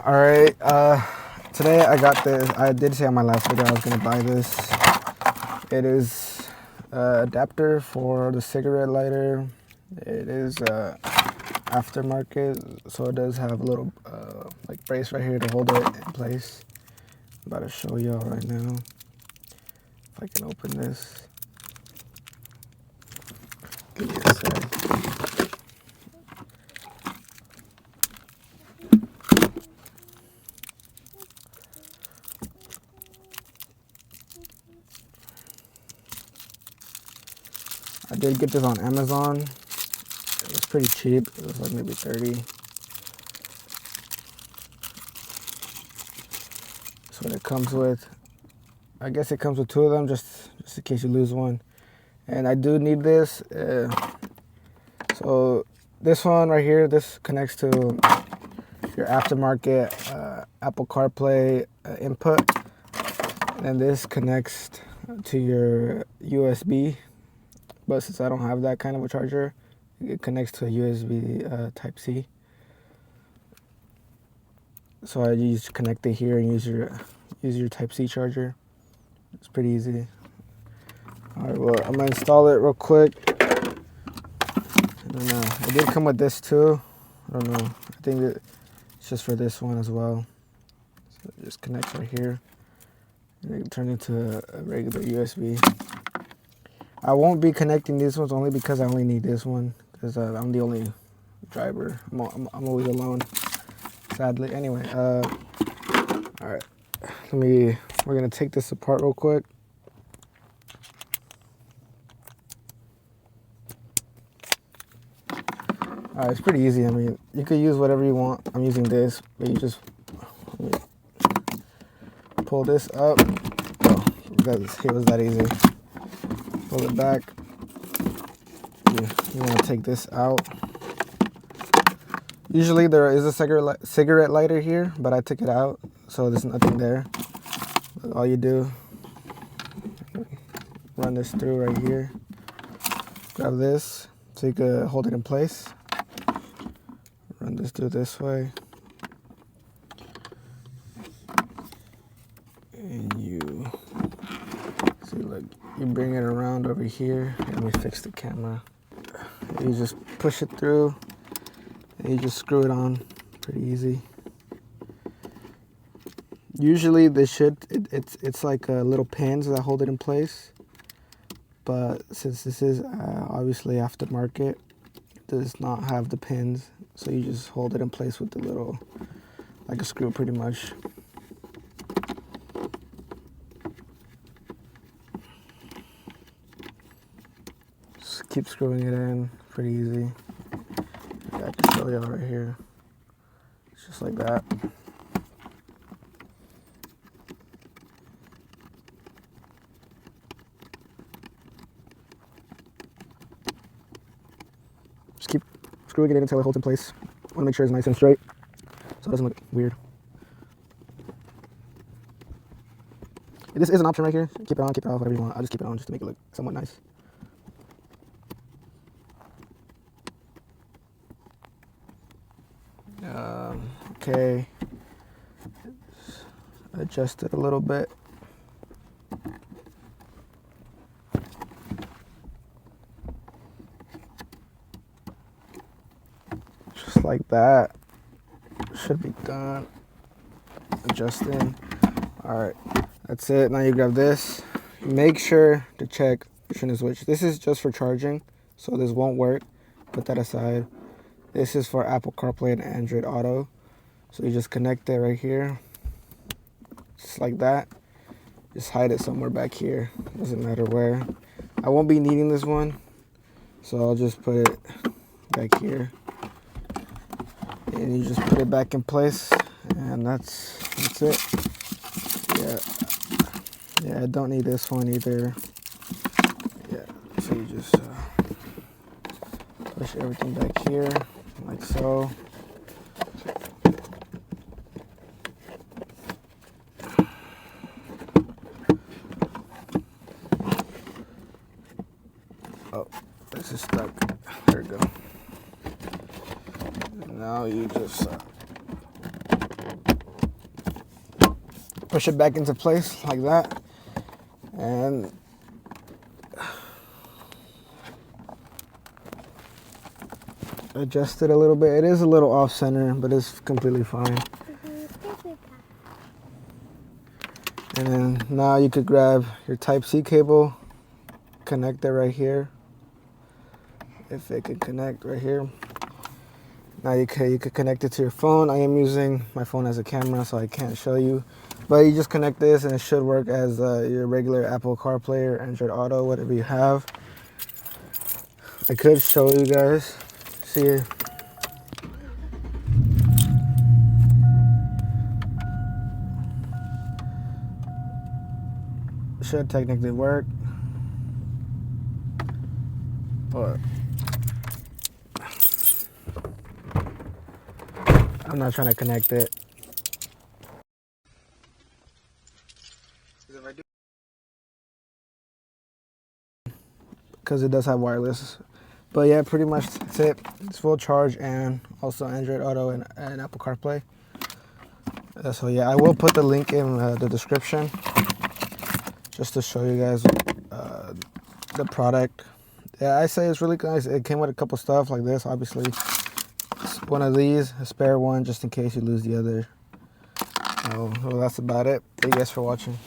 All right, today I got this. I did say on my last video I was gonna buy this. It is adapter for the cigarette lighter. It is aftermarket, so it does have a little like brace right here to hold it in place. I'm about to show y'all right now. If I can open this. Give me a sec. I did get this on Amazon. It was pretty cheap. It was like maybe 30. That's what it comes with. I guess it comes with two of them just in case you lose one. And I do need this. So this one right here, this connects to your aftermarket Apple CarPlay input. And this connects to your USB. But since I don't have that kind of a charger, it connects to a USB Type-C. So I just connect it here and use your Type-C charger. It's pretty easy. All right, well, I'm gonna install it real quick. I don't know. It did come with this too. I don't know. I think it's just for this one as well. So it just connects right here. And it can turn into a regular USB. I won't be connecting these ones only because I only need this one because I'm the only driver. I'm always alone, sadly. Anyway, all right. We're gonna take this apart real quick. It's pretty easy. I mean, you could use whatever you want. I'm using this, but you just pull this up. Oh, it was that easy. Pull it back. You want to take this out. Usually there is a cigarette lighter here, but I took it out, so there's nothing there. But all you do, run this through right here. Grab this so you can hold it in place. Run this through this way. And you see, look, you bring it around over here. Let me fix the camera. You just push it through and you just screw it on. Pretty easy. Usually it's like little pins that hold it in place, but since this is obviously aftermarket, it does not have the pins, so you just hold it in place with the little, like a screw pretty much. Just keep screwing it in, pretty easy. I can show y'all right here. It's just like that. Just keep screwing it in until it holds in place. Want to make sure it's nice and straight so it doesn't look weird. This is an option right here. Keep it on, keep it off, whatever you want. I'll just keep it on just to make it look somewhat nice. Okay. Adjust it a little bit. Just like that. Should be done. Adjusting. Alright, that's it. Now you grab this. Make sure to check which one is which. This is just for charging, so this won't work. Put that aside. This is for Apple CarPlay and Android Auto. So you just connect it right here. Just like that. Just hide it somewhere back here. Doesn't matter where. I won't be needing this one, so I'll just put it back here. And you just put it back in place, and that's it. Yeah, I don't need this one either. Yeah, so you just push everything back here, like so. Oh, this is stuck. There we go. And now you just push it back into place like that, and adjust it a little bit. It is a little off center, but it's completely fine. And then now you could grab your Type-C cable, connect it right here. If it could connect right here. Now you could connect it to your phone. I am using my phone as a camera, so I can't show you. But you just connect this and it should work as your regular Apple CarPlay or Android Auto, whatever you have. I could show you guys. See, should technically work, but I'm not trying to connect it. Because it does have wireless. But yeah, pretty much that's it. It's full charge and also Android Auto and Apple CarPlay. So yeah, I will put the link in the description just to show you guys the product. Yeah, I say it's really nice. It came with a couple stuff like this, obviously. One of these, a spare one, just in case you lose the other. So, well, that's about it. Thank you guys for watching.